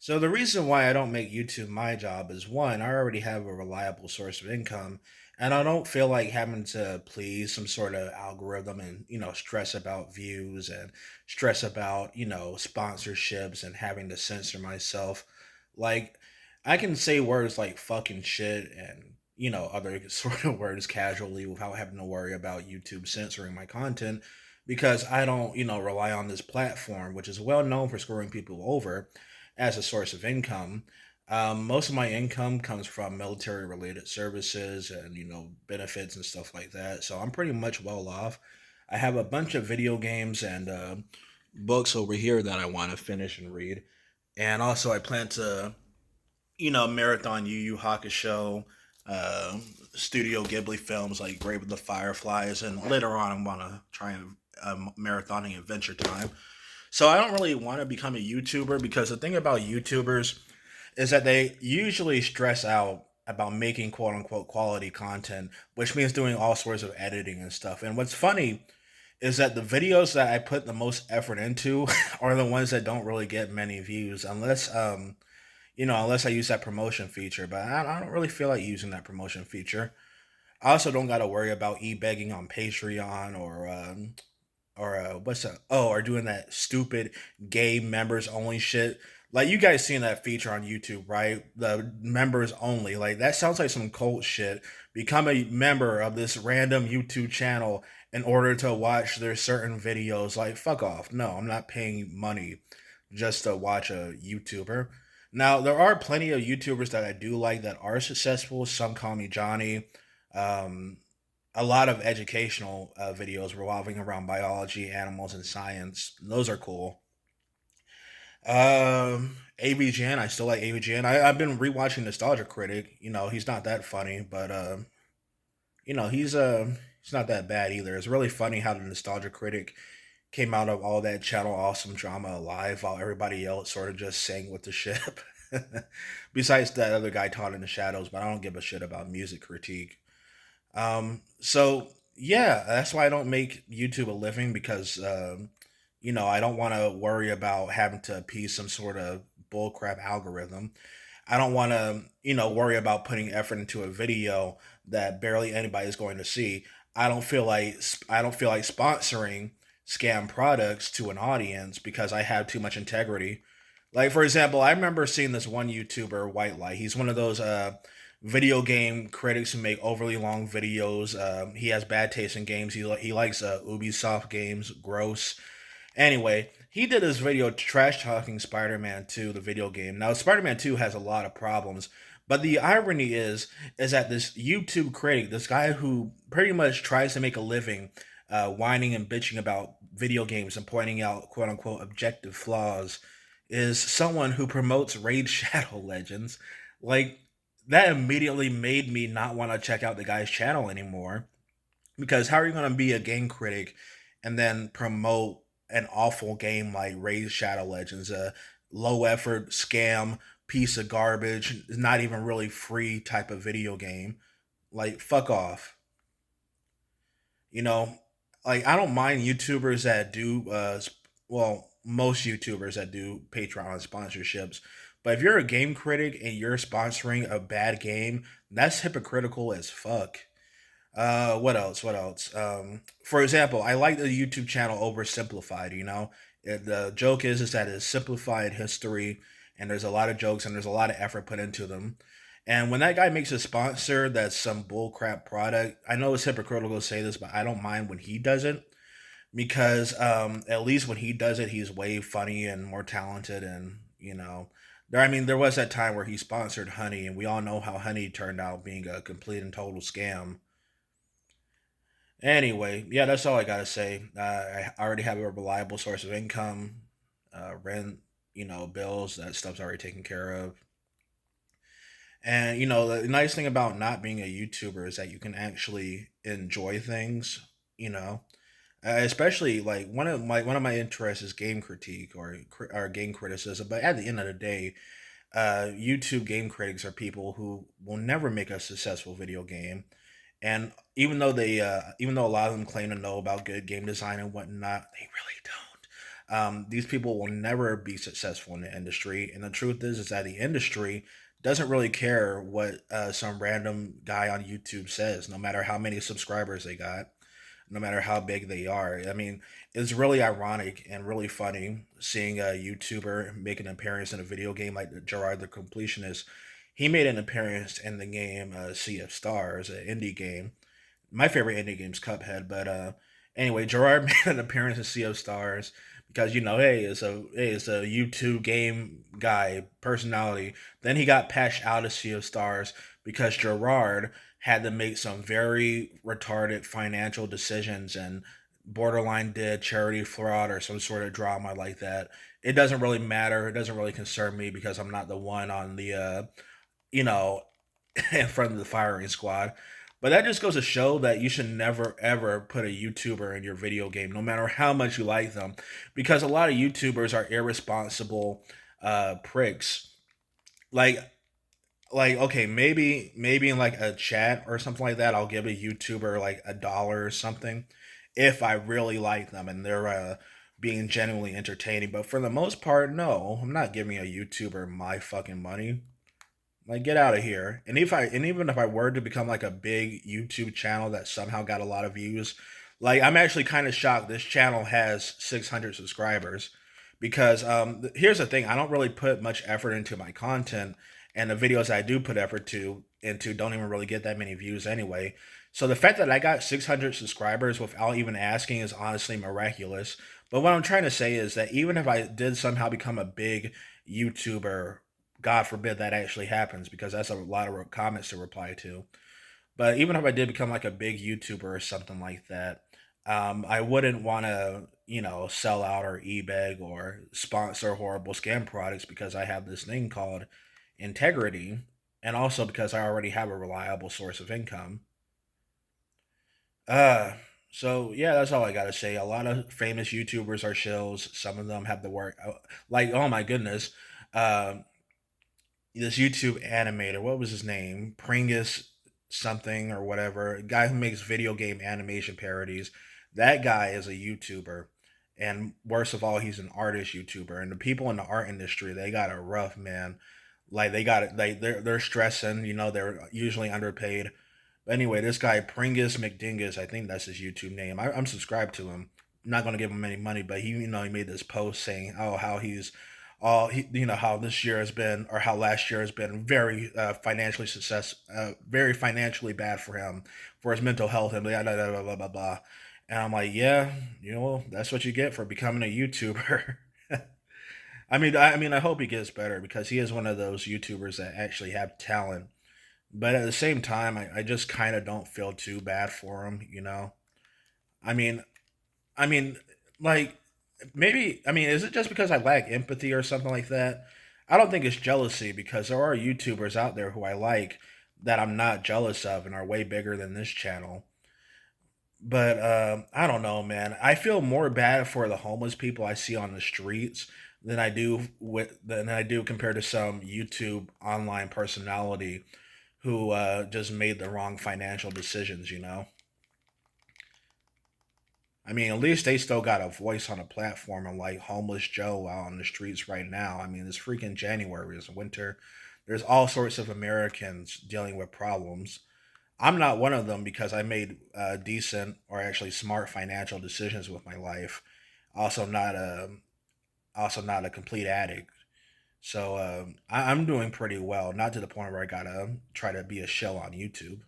So the reason why I don't make YouTube my job is one, I already have a reliable source of income, and I don't feel like having to please some sort of algorithm and stress about views and stress about sponsorships and having to censor myself. Like I can say words like fucking shit and other sort of words casually without having to worry about YouTube censoring my content because I don't rely on this platform, which is well known for screwing people over as a source of income. Most of my income comes from military related services and benefits and stuff like that. So I'm pretty much well off. I have a bunch of video games and books over here that I want to finish and read, and also I plan to marathon Yu Yu Hakusho, uh, Studio Ghibli films like Grave of the Fireflies, and later on I want to try and marathoning Adventure Time. So I don't really want to become a YouTuber because the thing about YouTubers is that they usually stress out about making quote unquote quality content, which means doing all sorts of editing and stuff. And what's funny is that the videos that I put the most effort into are the ones that don't really get many views unless unless I use that promotion feature, but I don't really feel like using that promotion feature. I also don't got to worry about e-begging on Patreon or what's that? Oh, or doing that stupid gay members only shit. Like you guys seen that feature on YouTube, right? The members only. Like that sounds like some cult shit. Become a member of this random YouTube channel in order to watch their certain videos. Like fuck off. No, I'm not paying money just to watch a YouTuber. Now there are plenty of YouTubers that I do like that are successful. Some call me Johnny. Um, a lot of educational videos revolving around biology, animals, and science. Those are cool. AVGN, I still like AVGN. I've been rewatching Nostalgia Critic. He's not that funny, but he's not that bad either. It's really funny how the Nostalgia Critic came out of all that Channel Awesome drama alive while everybody else sort of just sang with the ship. Besides that other guy taught in the shadows, but I don't give a shit about music critique. So yeah, that's why I don't make YouTube a living because I don't want to worry about having to appease some sort of bullcrap algorithm. I don't want to worry about putting effort into a video that barely anybody is going to see. I don't feel like sponsoring scam products to an audience because I have too much integrity. Like for example, I remember seeing this one YouTuber, White Light. He's one of those video game critics who make overly long videos. He has bad taste in games. He likes Ubisoft games, gross. Anyway, he did this video trash talking Spider Man 2, the video game. Now, Spider Man 2 has a lot of problems, but the irony is that this YouTube critic, this guy who pretty much tries to make a living whining and bitching about video games and pointing out quote unquote objective flaws, is someone who promotes Raid Shadow Legends. Like, that immediately made me not want to check out the guy's channel anymore. Because how are you going to be a game critic and then promote an awful game like Raid Shadow Legends, a low effort scam piece of garbage, not even really free type of video game? Like, fuck off. You know, like I don't mind YouTubers that do well, most YouTubers that do Patreon sponsorships. But if you're a game critic and you're sponsoring a bad game, that's hypocritical as fuck. What else? What else? For example, I like the YouTube channel Oversimplified. The joke is that it's simplified history, and there's a lot of jokes and there's a lot of effort put into them. And when that guy makes a sponsor that's some bullcrap product, I know it's hypocritical to say this, but I don't mind when he does it because at least when he does it, he's way funny and more talented, and there was that time where he sponsored Honey, and we all know how Honey turned out being a complete and total scam. Anyway, yeah, that's all I gotta say. I already have a reliable source of income, rent, bills. That stuff's already taken care of. And the nice thing about not being a YouTuber is that you can actually enjoy things. You know, especially like one of my interests is game critique or game criticism. But at the end of the day, YouTube game critics are people who will never make a successful video game. And even though a lot of them claim to know about good game design and whatnot, they really don't. These people will never be successful in the industry. And the truth is that the industry doesn't really care what some random guy on YouTube says, no matter how many subscribers they got, no matter how big they are. I mean, it's really ironic and really funny seeing a YouTuber make an appearance in a video game like Gerard the Completionist. He made an appearance in the game Sea of Stars, an indie game. My favorite indie game's Cuphead, but anyway, Gerard made an appearance in Sea of Stars because hey, it's a YouTube game guy personality. Then he got patched out of Sea of Stars because Gerard had to make some very retarded financial decisions and borderline did charity fraud or some sort of drama like that. It doesn't really matter. It doesn't really concern me because I'm not the one on the you know in front of the firing squad. But that just goes to show that you should never ever put a YouTuber in your video game, no matter how much you like them, because a lot of YouTubers are irresponsible pricks. Like okay, maybe in like a chat or something like that, I'll give a YouTuber like $1 or something if I really like them and they're being genuinely entertaining. But for the most part, no, I'm not giving a YouTuber my fucking money. Like, get out of here. And even if I were to become like a big YouTube channel that somehow got a lot of views, like I'm actually kind of shocked this channel has 600 subscribers because here's the thing, I don't really put much effort into my content, and the videos I do put effort to into don't even really get that many views anyway. So the fact that I got 600 subscribers without even asking is honestly miraculous. But what I'm trying to say is that even if I did somehow become a big YouTuber, God forbid that actually happens because that's a lot of comments to reply to. But even if I did become like a big YouTuber or something like that, I wouldn't want to, sell out or e-beg or sponsor horrible scam products because I have this thing called integrity, and also because I already have a reliable source of income. Uh, so yeah, that's all I gotta say. A lot of famous YouTubers are shills. Some of them have the work, like oh my goodness, um, this YouTube animator. What was his name? Pringus something or whatever. A guy who makes video game animation parodies. That guy is a YouTuber, and worst of all, he's an artist YouTuber. And the people in the art industry, they got it rough, man. Like they got it. They're stressing. They're usually underpaid. But anyway, this guy Pringus McDingus, I think that's his YouTube name. I'm subscribed to him. I'm not gonna give him any money, but he made this post saying, oh, how he's all how this year has been, or how last year has been very very financially bad for him, for his mental health, and blah blah blah blah blah blah. And I'm like, yeah, that's what you get for becoming a YouTuber. I hope he gets better because he is one of those YouTubers that actually have talent. But at the same time, I just kind of don't feel too bad for him. I mean, I mean, like maybe is it just because I lack empathy or something like that? I don't think it's jealousy because there are YouTubers out there who I like that I'm not jealous of and are way bigger than this channel. But I don't know, man. I feel more bad for the homeless people I see on the streets than I do compared to some YouTube online personality who just made the wrong financial decisions. I mean, at least they still got a voice on a platform, unlike homeless Joe out on the streets right now. I mean, it's freaking January, it's winter. There's all sorts of Americans dealing with problems. I'm not one of them because I made decent or actually smart financial decisions with my life. Also, not a complete addict. So I'm doing pretty well. Not to the point where I gotta try to be a shell on YouTube.